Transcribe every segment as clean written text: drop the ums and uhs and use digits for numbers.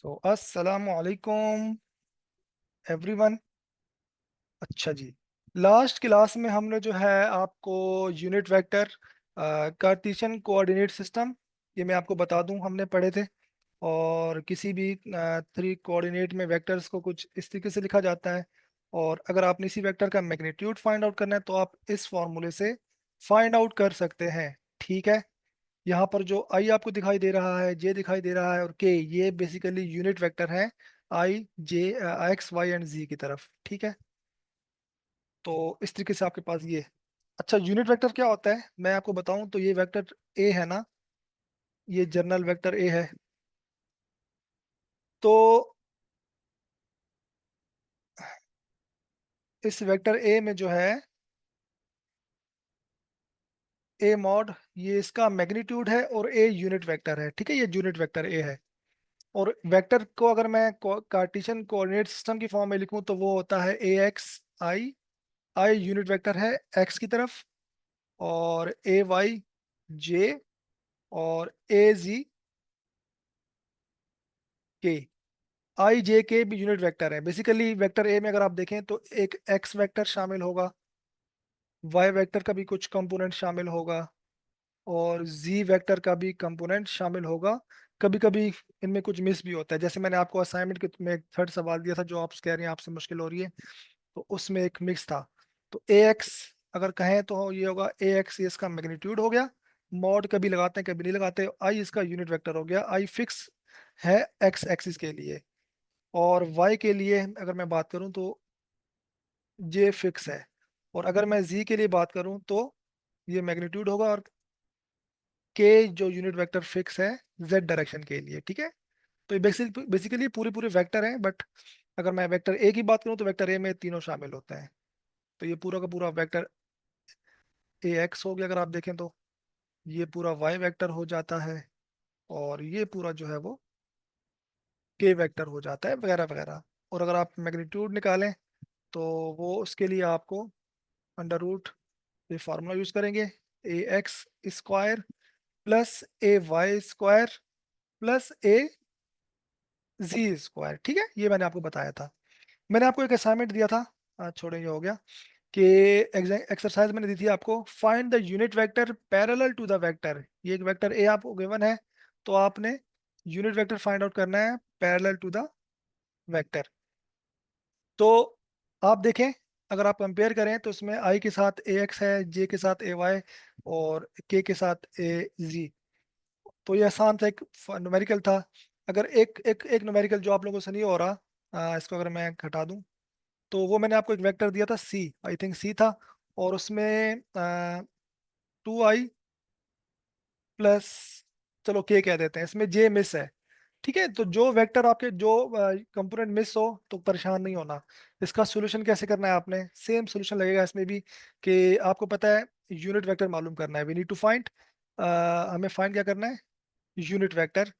तो अस्सलाम वालेकुम एवरीवन। अच्छा जी, लास्ट क्लास में हमने जो है आपको unit vector, Cartesian coordinate system, ये मैं आपको बता दूं हमने पढ़े थे। और किसी भी थ्री कोऑर्डिनेट में वेक्टर्स को कुछ इस तरीके से लिखा जाता है। और अगर आपने इसी वेक्टर का मैग्नीट्यूड फाइंड आउट करना है तो आप इस फॉर्मूले से फाइंड आउट कर सकते हैं। ठीक है, यहाँ पर जो आई आपको दिखाई दे रहा है, जे दिखाई दे रहा है और के, ये बेसिकली यूनिट वेक्टर है आई जे एक्स वाई एंड जी की तरफ। ठीक है, तो इस तरीके से आपके पास ये। अच्छा, यूनिट वेक्टर क्या होता है मैं आपको बताऊं तो ये वेक्टर ए है ना, ये जनरल वेक्टर ए है। तो इस वेक्टर ए में जो है ए मॉड, ये इसका मैग्नीट्यूड है और ए यूनिट वेक्टर है। ठीक है, ये यूनिट वेक्टर ए है। और वेक्टर को अगर मैं कार्टेशियन कोऑर्डिनेट सिस्टम की फॉर्म में लिखूं तो वो होता है A X I. I unit vector है एक्स की तरफ, और ए वाई जे, और ए जी के। आई जे के भी यूनिट वेक्टर है। बेसिकली वेक्टर ए में अगर आप देखें तो एक एक्स वेक्टर शामिल होगा, वाई वेक्टर का भी कुछ कंपोनेंट शामिल होगा, और जी वेक्टर का भी कंपोनेंट शामिल होगा। कभी कभी इनमें कुछ मिस भी होता है, जैसे मैंने आपको असाइनमेंट में एक थर्ड सवाल दिया था जो आप कह रहे हैं आपसे मुश्किल हो रही है, तो उसमें एक मिक्स था। तो ए एक्स अगर कहें तो ये होगा ए एक्स, ये इसका मैग्नीट्यूड हो गया। मॉड कभी लगाते हैं कभी नहीं लगाते। आई इसका यूनिट वेक्टर हो गया, आई फिक्स है एक्स एक्सिस के लिए। और वाई के लिए अगर मैं बात करूं तो जे फिक्स है। और अगर मैं जी के लिए बात करूं तो ये मैग्नीट्यूड होगा, और के जो यूनिट वेक्टर फिक्स है जेड डायरेक्शन के लिए। ठीक है, तो ये बेसिकली पूरे पूरे वेक्टर हैं, बट अगर मैं वेक्टर ए की बात करूं तो वेक्टर ए में तीनों शामिल होते हैं। तो ये पूरा का पूरा वेक्टर ए एक्स हो गया अगर आप देखें तो, ये पूरा वाई वेक्टर हो जाता है, और ये पूरा जो है वो के वेक्टर हो जाता है, वगैरह वगैरह। और अगर आप मैग्नीट्यूड निकालें तो वो उसके लिए आपको अंडर रूट, ये फार्मूला यूज करेंगे, ए एक्स स्क्वायर प्लस ए वाई स्क्वायर प्लस ए जी स्क्वायर। ठीक है, ये मैंने आपको बताया था। मैंने आपको एक असाइनमेंट दिया था, छोड़े ये हो गया, कि एक्सरसाइज मैंने दी थी आपको, find the unit vector parallel to the vector. ये एक वेक्टर ए आपको गिवन है, तो आपने यूनिट वेक्टर फाइंड आउट करना है पैरेलल टू द वेक्टर। तो आप देखें, अगर आप कंपेयर करें तो इसमें आई के साथ ए एक्स है, जे के साथ ए वाई, और के साथ ए जी। तो ये आसान था, एक न्यूमेरिकल था। अगर एक एक एक न्यूमेरिकल जो आप लोगों से नहीं हो रहा, इसको अगर मैं घटा दूं, तो वो मैंने आपको एक वेक्टर दिया था सी, आई थिंक सी था। और उसमें 2i प्लस, चलो के कह देते हैं, इसमें जे मिस है। ठीक है, तो जो वेक्टर आपके जो कंपोनेंट मिस हो तो परेशान नहीं होना। इसका सोल्यूशन कैसे करना है, आपने सेम सोल्यूशन लगेगा इसमें भी, कि आपको पता है यूनिट वेक्टर मालूम करना है, वी नीड टू फाइंड, हमें फाइंड क्या करना है, यूनिट वेक्टर।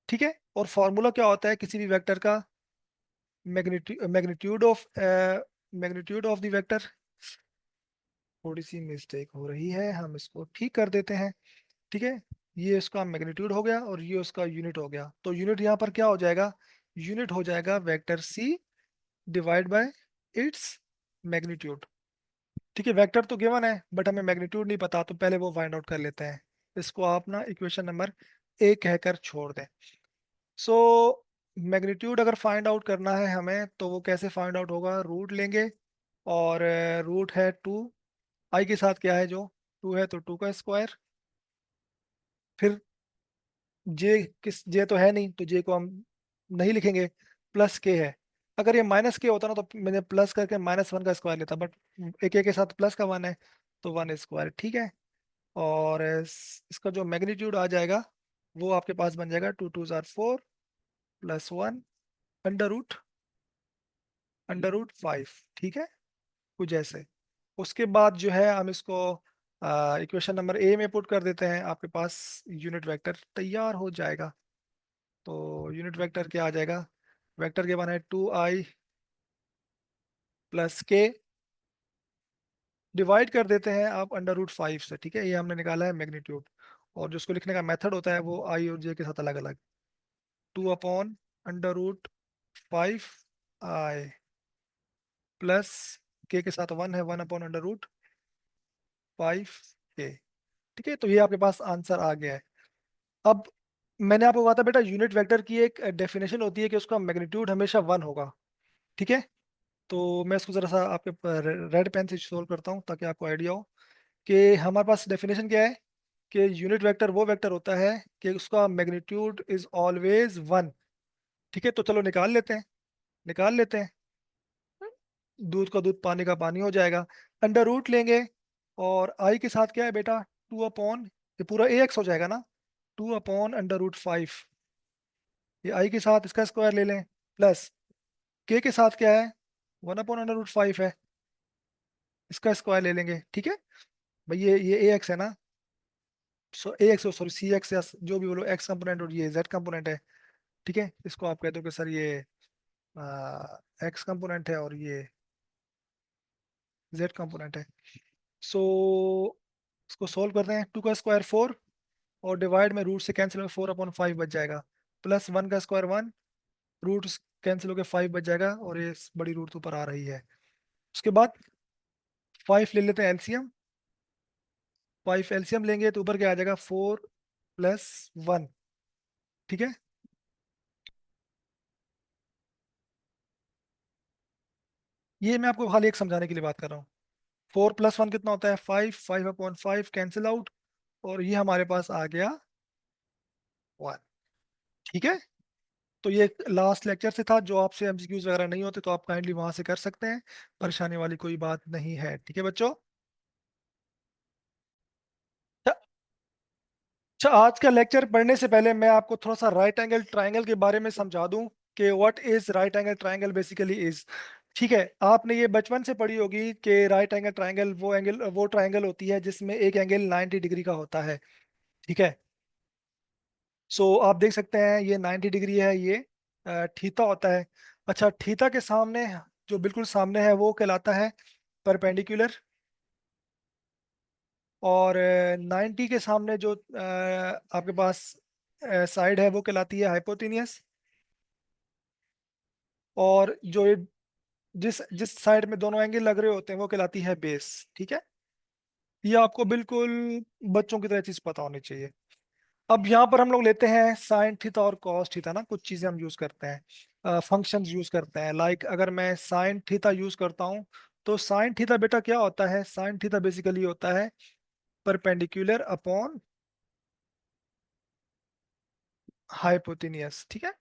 ठीक है, और फॉर्मूला क्या होता है किसी भी वेक्टर का, magnitude of magnitude of the vector. थोड़ी सी मिस्टेक हो रही है, हम इसको ठीक कर देते हैं। ठीक है, ये इसका मैग्नीट्यूड हो गया और ये उसका यूनिट हो गया। तो यूनिट यहाँ पर क्या हो जाएगा, यूनिट हो जाएगा vector C divide by its magnitude. ठीक है, वेक्टर तो गिवन है बट हमें मैग्नीट्यूड नहीं पता, तो पहले वो फाइंड आउट कर लेते हैं। इसको आप ना इक्वेशन नंबर ए कहकर छोड़ दें। सो मैग्नीट्यूड अगर फाइंड आउट करना है हमें तो वो कैसे फाइंड आउट होगा, रूट लेंगे, और रूट है 2, आई के साथ क्या है, जो 2 है तो 2 का स्क्वायर। फिर जे, किस जे तो है नहीं तो जे को हम नहीं लिखेंगे, प्लस के है। अगर ये माइनस के होता ना तो मैंने प्लस करके -1 का स्क्वायर लेता, बट एक के साथ प्लस का 1 है तो 1 स्क्वायर। ठीक है, और इसका जो मैग्नीट्यूड आ जाएगा वो आपके पास बन जाएगा 2 2 जार 4 प्लस 1 अंडर रूट 5। ठीक है, कुछ ऐसे। उसके बाद जो है हम इसको इक्वेशन नंबर ए में पुट कर देते हैं, आपके पास यूनिट वेक्टर तैयार हो जाएगा। तो यूनिट वेक्टर क्या आ जाएगा, वेक्टर के बना है 2i प्लस के, डिवाइड कर देते हैं आप अंडर रूट 5 से। ठीक है, ये हमने निकाला है मैग्नीट्यूड, और जो उसको लिखने का मेथड होता है वो आई और जे के साथ अलग अलग। 2 upon under root 5 i plus के साथ 1 है, 1/√5 के। ठीक है, तो ये आपके पास आंसर आ गया है। अब मैंने आपको कहा था बेटा, यूनिट वेक्टर की एक डेफिनेशन होती है कि उसका मैग्नीट्यूड हमेशा 1 होगा। ठीक है, तो मैं इसको जरा सा आपके रेड पेन से सोल्व करता हूँ ताकि आपको आइडिया हो कि हमारे पास डेफिनेशन क्या है कि यूनिट वेक्टर वो वेक्टर होता है कि उसका मैग्नीट्यूड इज ऑलवेज 1। ठीक है, तो चलो निकाल लेते हैं। दूध का दूध, पानी का पानी हो जाएगा। अंडर रूट लेंगे, और आई के साथ क्या है बेटा, 2 अपॉन, ये पूरा ए एक्स हो जाएगा ना, 2/√5। ये आई के साथ इसका स्क्वायर ले लें, प्लस के साथ क्या है, 1/√5 है, इसका स्क्वायर ले लेंगे। ठीक है भाई, ये ए एक्स है ना, सो ए एक्स, सॉरी सी एक्स, या जो भी बोलो, एक्स कंपोनेंट और ये जेड कंपोनेंट है। ठीक है, इसको आप कहते हो कि सर ये एक्स कंपोनेंट है और ये जेड कंपोनेंट है। सो इसको सोल्व करते हैं, 2 का स्क्वायर 4, और डिवाइड में रूट से कैंसिल में 4/5 बच जाएगा, प्लस 1 का स्क्वायर 1, रूट कैंसिल होकर 5 बच जाएगा, और ये बड़ी रूट तो ऊपर आ रही है। उसके बाद 5 ले लेते हैं एलसीएम। 5 एलसीएम लेंगे तो ऊपर क्या आ जाएगा, 4+1। ठीक है, ये मैं आपको खाली एक समझाने के लिए बात कर रहा हूँ। 4+1 कितना होता है, 5, 5/5 कैंसिल आउट, और ये हमारे पास आ गया 1। ठीक है, तो ये लास्ट लेक्चर से था, जो आपसे एमसीक्यूज वगैरह नहीं होते तो आप काइंडली वहां से कर सकते हैं, परेशानी वाली कोई बात नहीं है। ठीक है बच्चों। अच्छा, अच्छा, आज का लेक्चर पढ़ने से पहले मैं आपको थोड़ा सा राइट एंगल ट्राइंगल के बारे में समझा दूं कि what is right angle triangle basically is. ठीक है, आपने ये बचपन से पढ़ी होगी कि राइट एंगल ट्राइंगल वो ट्राइंगल होती है जिसमें एक एंगल 90 डिग्री का होता है। ठीक है, सो आप देख सकते हैं ये 90 डिग्री है, ये थीटा होता है। अच्छा, थीटा के सामने, जो बिल्कुल सामने है, वो कहलाता है परपेंडिकुलर, और 90 के सामने जो आपके पास साइड है, वो कहलाती है हाइपोटेनियस। और जो ये जिस जिस साइड में दोनों एंगल लग रहे होते हैं, वो कहलाती है बेस। ठीक है, ये आपको बिल्कुल बच्चों की तरह चीज पता होनी चाहिए। अब यहाँ पर हम लोग लेते हैं साइन थीटा और कॉस थीटा ना, कुछ चीजें हम यूज करते हैं, फंक्शंस यूज करते हैं। लाइक अगर मैं साइन थीटा यूज करता हूँ, तो साइन थीटा बेटा क्या होता है, साइन थीटा बेसिकली होता है परपेंडिकुलर अपॉन हाइपोटेनियस। ठीक है,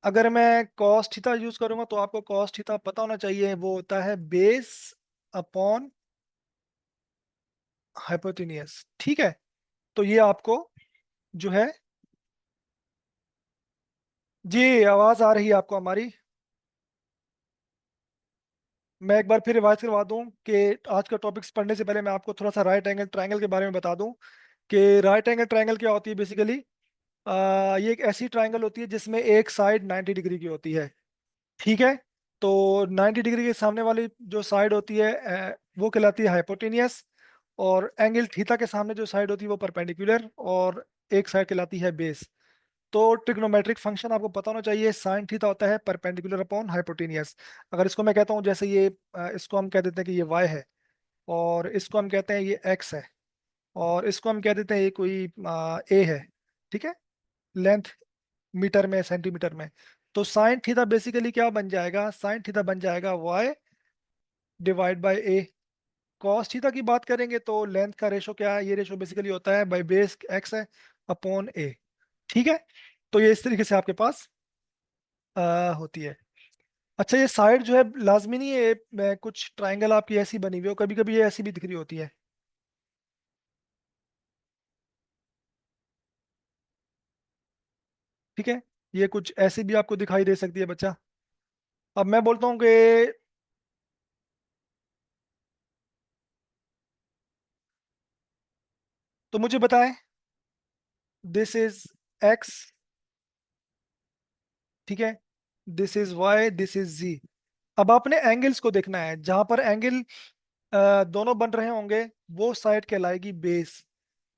अगर मैं कॉस थीटा यूज करूंगा तो आपको कॉस थीटा पता होना चाहिए, वो होता है बेस अपॉन हाइपोटेनियस। ठीक है, तो ये आपको जो है, जी आवाज आ रही है आपको हमारी। मैं एक बार फिर रिवाइज करवा दूं कि आज का टॉपिक्स पढ़ने से पहले मैं आपको थोड़ा सा राइट एंगल ट्रायंगल के बारे में बता दूं कि राइट एंगल ट्रायंगल क्या होती है बेसिकली। ये एक ऐसी ट्रायंगल होती है जिसमें एक साइड 90 डिग्री की होती है। ठीक है, तो 90 डिग्री के सामने वाली जो साइड होती है, वो कहलाती है हाइपोटेनियस, और एंगल थीटा के सामने जो साइड होती है वो परपेंडिकुलर, और एक साइड कहलाती है बेस। तो ट्रिग्नोमेट्रिक फंक्शन आपको पता होना चाहिए, साइन थीटा होता है परपेंडिकुलर अपॉन हाइपोटेनियस। अगर इसको मैं कहता हूँ, जैसे ये इसको हम कह देते हैं कि ये y है, और इसको हम कहते हैं ये x है, और इसको हम कह देते हैं ये कोई a है। ठीक है, लेंथ मीटर में, सेंटीमीटर में। तो साइन थीटा बेसिकली क्या बन जाएगा, साइन थीटा बन जाएगा y/a। कॉस थीटा की बात करेंगे तो लेंथ का रेशो क्या है, ये रेशो बेसिकली होता है बाई बेस x है अपॉन a। ठीक है, तो ये इस तरीके से आपके पास होती है। अच्छा, ये साइड जो है लाजमी नहीं है कुछ ट्रायंगल आपकी ऐसी बनी हुई हो, कभी कभी ये ऐसी भी दिख रही होती है। ठीक है, ये कुछ ऐसी भी आपको दिखाई दे सकती है बच्चा। अब मैं बोलता हूँ कि, तो मुझे बताएं, दिस इज एक्स, ठीक है, this is Y, this is Z. अब आपने एंगल्स को देखना है, जहां पर एंगल दोनों बन रहे होंगे, वो साइड कहलाएगी बेस।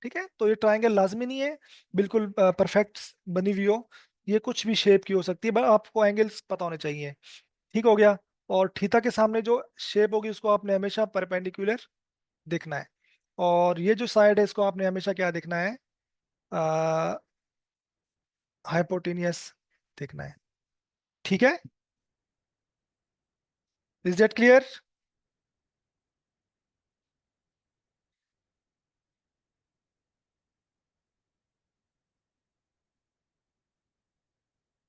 ठीक है, तो ये ट्रायंगल लाजमी नहीं है बिल्कुल परफेक्ट बनी हुई हो, ये कुछ भी शेप की हो सकती है, बस आपको एंगल्स पता होने चाहिए। ठीक हो गया। और थीटा के सामने जो शेप होगी उसको आपने हमेशा परपेंडिकुलर देखना है। और ये जो साइड है इसको आपने हमेशा क्या देखना है, हाइपोटेनियस देखना है। ठीक है, इज दैट क्लियर?